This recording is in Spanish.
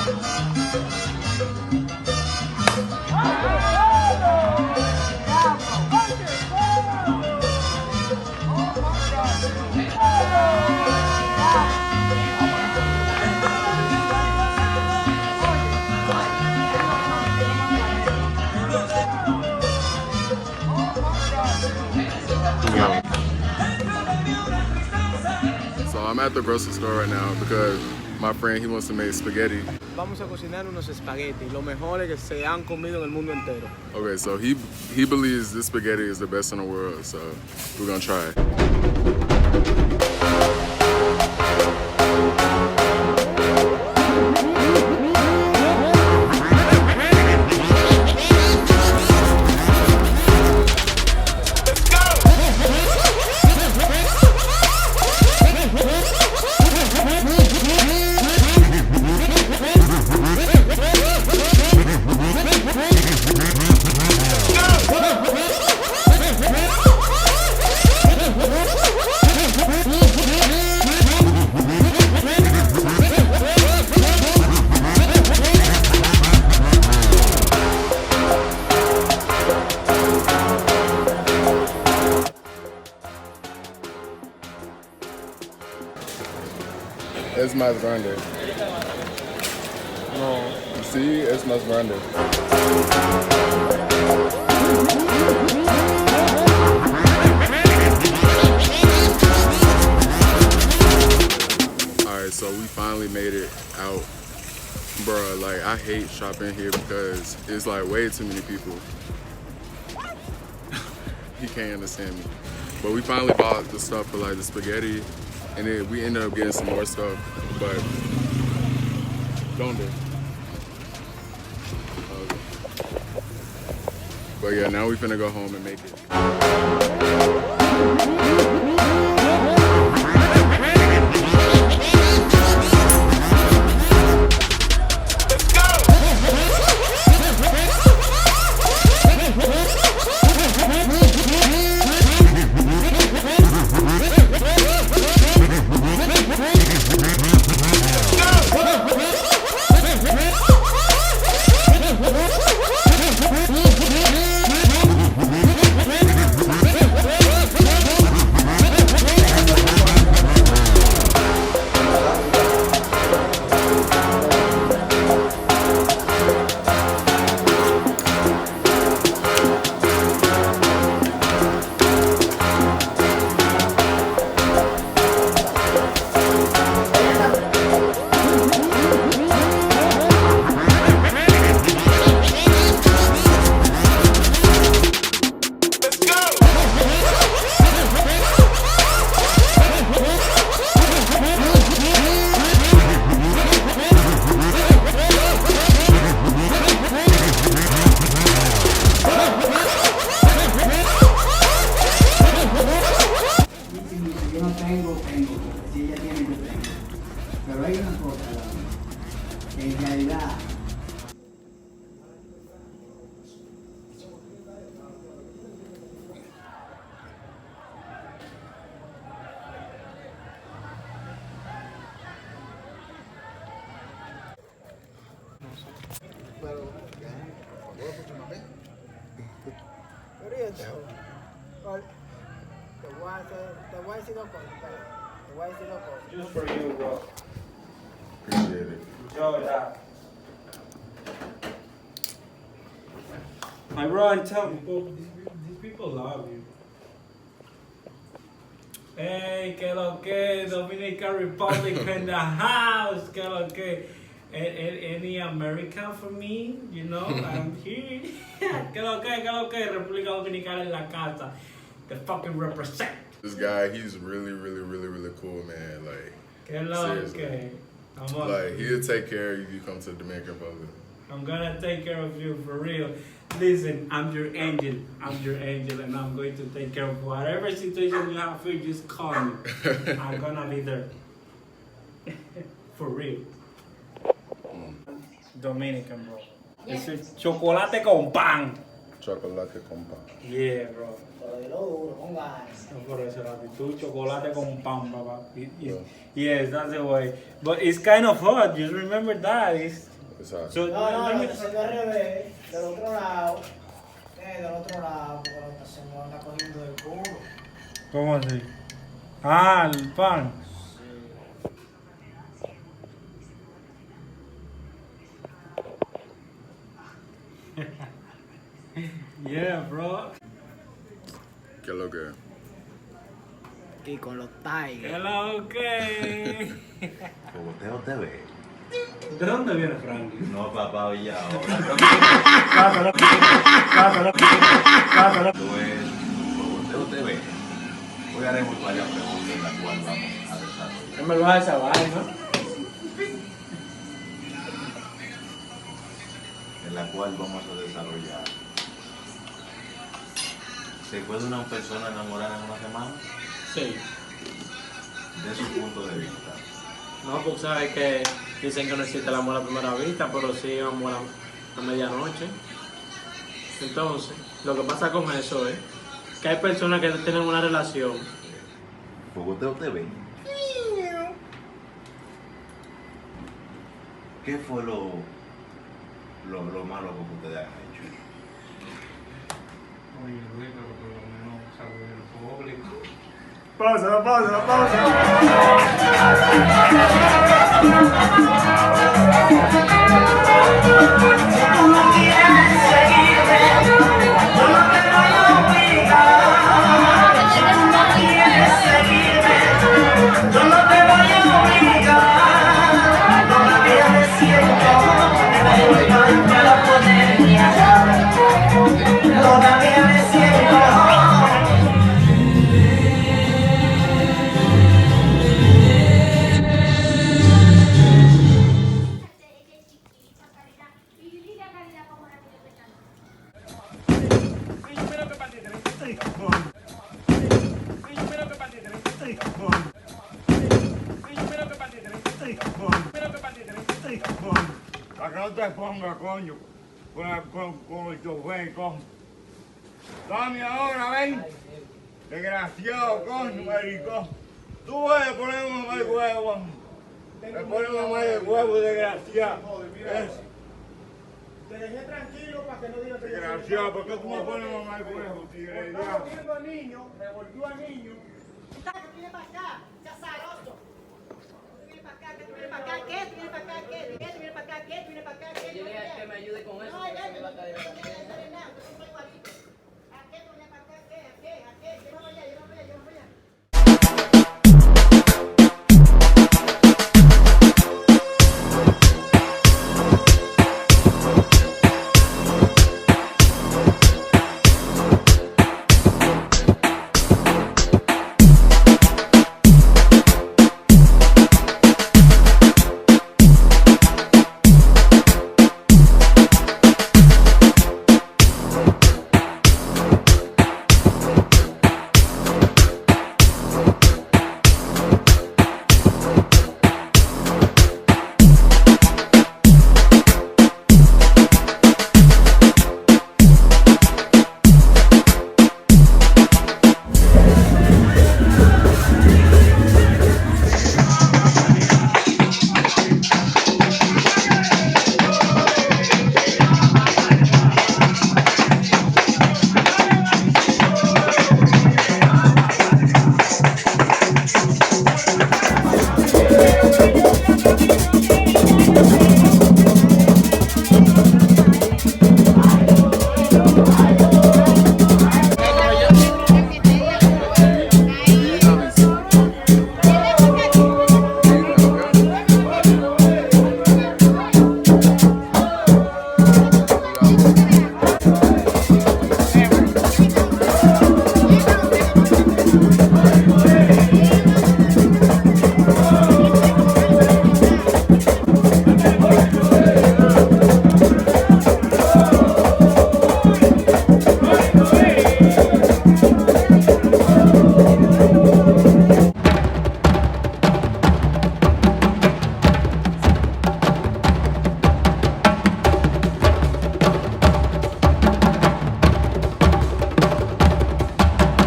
So I'm at the grocery store right now because my friend, he wants to make spaghetti. Vamos a cocinar unos espaguetis, los mejores que se han comido en el mundo entero. Okay, so he believes this spaghetti is the best in the world, so we're gonna try it. Es más grande. No. Sí, es más grande. Alright, so we finally made it out. Bruh, like I hate shopping here because it's like way too many people. He can't understand me. But we finally bought the stuff for like the spaghetti. And then we ended up getting some more stuff, but ¿Dónde? Okay. But yeah, now we finna go home and make it. Just for you, bro. Appreciate it. Enjoy that. My bro, and tell me, these people love you. Hey, que lo que, Dominican Republic in the house, que lo que. Any American for me, you know, I'm here. Que lo que, República Dominicana en la casa. The fucking represent. This guy, he's really, really, really, really cool, man. Like, Que lo seriously. que. Like, he'll take care of you if you come to the Dominican Republic. I'm gonna take care of you for real. Listen, I'm your angel, and I'm going to take care of whatever situation you have for just call me. I'm gonna be there. For real. Dominican, bro. It's a chocolate con pan. Chocolate con pan. Yeah, bro. Por eso la actitud, chocolate con pan, papá. Yes, that's the way. But it's kind of hot. Just remember that. It's Exacto. So, No, let me- lo está haciendo al revés, del otro lado. Del otro lado, porque lo está haciendo, lo está cogiendo del culo. ¿Cómo así? Ah, el pan. Yeah, bro. ¿Qué es lo que es? Y con los tigers. Hello, okay. Cogoteo TV. ¿De dónde viene Frankie? No, papá, ya ahora. Cátalo, cátalo, cátalo. Esto es Cogoteo TV. Hoy haremos varias preguntas en las cuales vamos a desarrollar. Él me lo va a esa vaina. En la cual vamos a desarrollar. ¿Se puede una persona enamorar en una semana? Sí. De su punto de vista. No, pues sabes que dicen que no existe el amor a primera vista, pero sí amor a medianoche. Entonces, lo que pasa con eso es que hay personas que tienen una relación. Cogoteo TV. ¿Qué fue lo malo que ustedes han hecho? Oye, Luis, pero por lo menos saber el público. Para que no te ponga, coño, con el chofer, coño. Dame ahora, ven. Desgraciado, coño, maricón. Tú vas a poner un mamá de huevo. Me pones un mamá de huevo, desgraciado. Te dejé tranquilo para que no digas que yo soy Desgraciado, ¿por qué tú me pones un mamá de huevo, tigre? Estaba cogiendo al niño, revolvió al niño. ¿Qué viene para acá? ¡Sea azaroso! ¿Qué viene para acá? ¿Qué viene para acá? ¿Qué viene para acá? ¿Qué viene